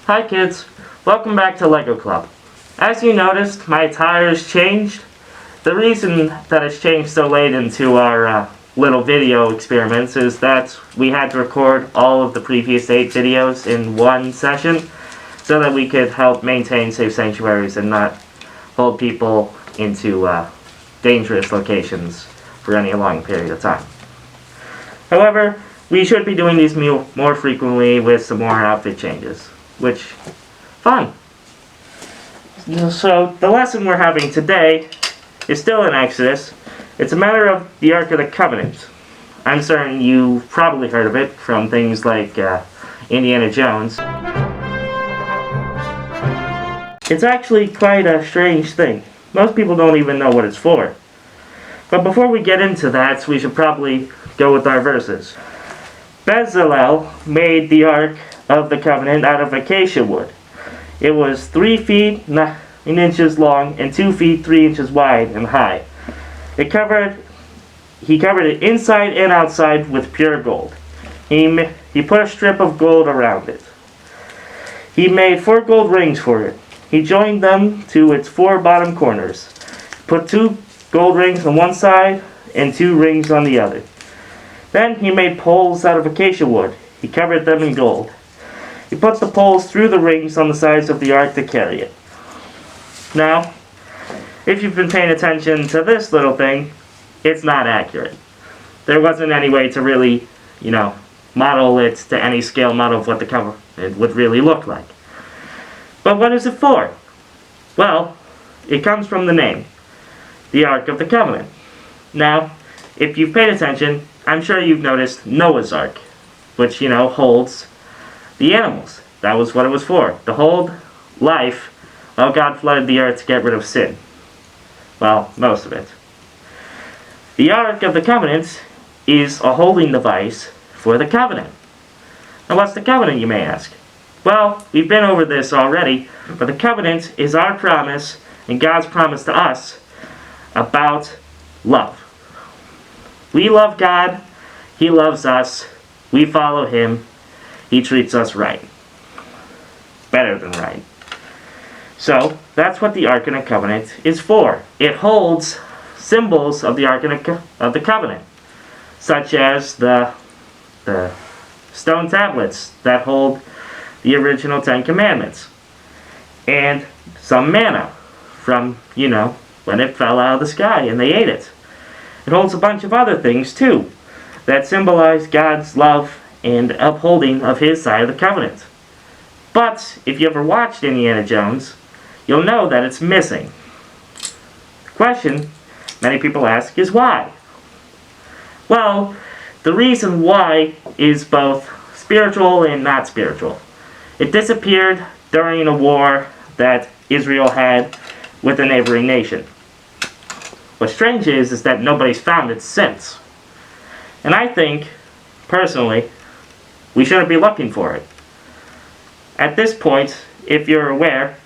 Hi kids, welcome back to LEGO Club. As you noticed, my attire has changed. The reason that it's changed so late into our little video experiments is that we had to record all of the previous 8 videos in one session so that we could help maintain safe sanctuaries and not hold people into dangerous locations for any long period of time. However, we should be doing these more frequently with some more outfit changes. Which, fine. So, the lesson we're having today is still in Exodus. It's a matter of the Ark of the Covenant. I'm certain you've probably heard of it from things like Indiana Jones. It's actually quite a strange thing. Most people don't even know what it's for. But before we get into that, we should probably go with our verses. Bezalel made the Ark of the Covenant out of acacia wood. It was 3 feet 9 inches long and 2 feet 3 inches wide and high. He covered it inside and outside with pure gold. He put a strip of gold around it. He made 4 gold rings for it. He joined them to its 4 bottom corners. Put 2 gold rings on one side and 2 rings on the other. Then he made poles out of acacia wood. He covered them in gold. He put the poles through the rings on the sides of the ark to carry it. Now, if you've been paying attention to this little thing, it's not accurate. There wasn't any way to really, model it to any scale model of what the covenant would really look like. But what is it for? Well, it comes from the name, the Ark of the Covenant. Now, if you've paid attention, I'm sure you've noticed Noah's Ark, which, holds the animals. That was what it was for, to hold life while God flooded the earth to get rid of sin. Well, most of it. The Ark of the Covenant is a holding device for the covenant. Now what's the covenant, you may ask? Well, we've been over this already, but the covenant is our promise and God's promise to us about love. We love God, He loves us, we follow Him, He treats us right. Better than right. So, that's what the Ark of the Covenant is for. It holds symbols of the Ark of the Covenant, such as the stone tablets that hold the original 10 Commandments, and some manna from, when it fell out of the sky and they ate it. It holds a bunch of other things too that symbolize God's love and upholding of His side of the covenant. But if you ever watched Indiana Jones, you'll know that it's missing. The question many people ask is why? Well, the reason why is both spiritual and not spiritual. It disappeared during a war that Israel had with a neighboring nation. What's strange is that nobody's found it since. And I think, personally, we shouldn't be looking for it. At this point, if you're aware,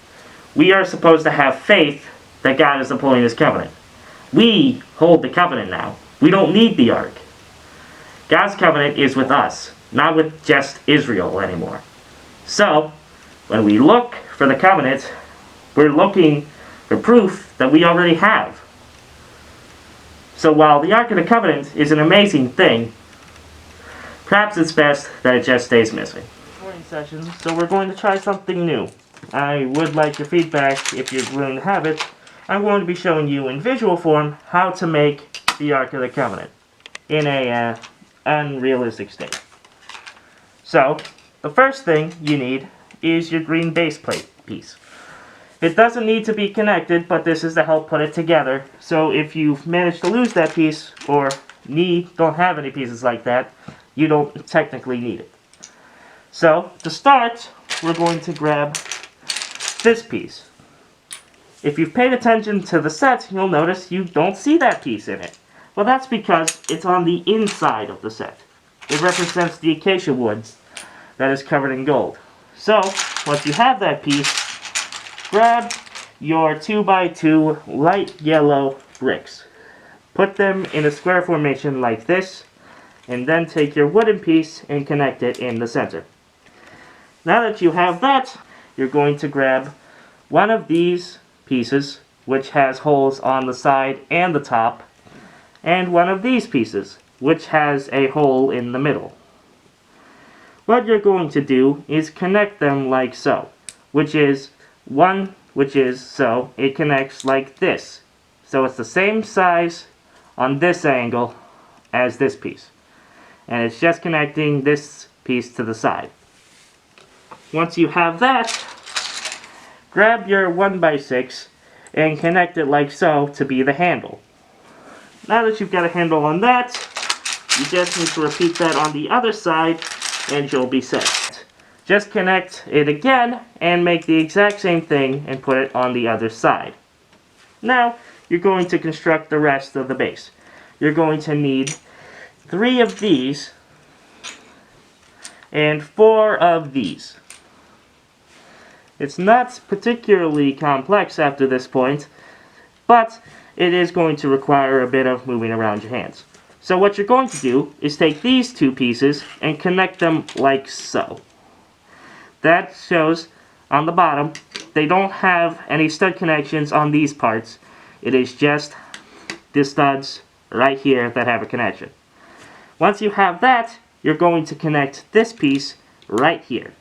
we are supposed to have faith that God is upholding His covenant. We hold the covenant now. We don't need the ark. God's covenant is with us, not with just Israel anymore. So, when we look for the covenant, we're looking for proof that we already have. So while the Ark of the Covenant is an amazing thing, perhaps it's best that it just stays missing. Morning session, so we're going to try something new. I would like your feedback if you're willing to have it. I'm going to be showing you in visual form how to make the Ark of the Covenant in a unrealistic state. So, the first thing you need is your green base plate piece. It doesn't need to be connected, but this is to help put it together. So if you've managed to lose that piece, or don't have any pieces like that, you don't technically need it. So, to start, we're going to grab this piece. If you've paid attention to the set, you'll notice you don't see that piece in it. Well, that's because it's on the inside of the set. It represents the acacia wood that is covered in gold. So, once you have that piece, grab your 2x2 light yellow bricks. Put them in a square formation like this, and then take your wooden piece and connect it in the center. Now that you have that, you're going to grab one of these pieces, which has holes on the side and the top, and one of these pieces, which has a hole in the middle. What you're going to do is connect them like so, which is so it connects like this. So it's the same size on this angle as this piece. And it's just connecting this piece to the side. Once you have that, grab your 1x6 and connect it like so to be the handle. Now that you've got a handle on that, you just need to repeat that on the other side and you'll be set. Just connect it again and make the exact same thing and put it on the other side. Now, you're going to construct the rest of the base. You're going to need 3 of these and 4 of these. It's not particularly complex after this point, but it is going to require a bit of moving around your hands. So what you're going to do is take these 2 pieces and connect them like so. That shows on the bottom, they don't have any stud connections on these parts. It is just the studs right here that have a connection. Once you have that, you're going to connect this piece right here.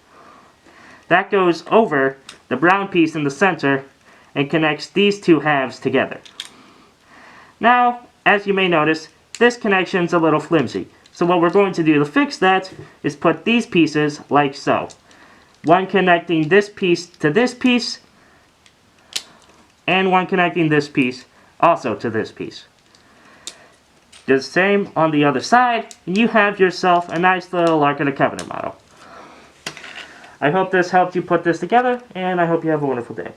That goes over the brown piece in the center and connects these 2 halves together. Now, as you may notice, this connection's a little flimsy. So what we're going to do to fix that is put these pieces like so. One connecting this piece to this piece, and one connecting this piece also to this piece. Do the same on the other side, and you have yourself a nice little Ark of the Covenant model. I hope this helped you put this together, and I hope you have a wonderful day.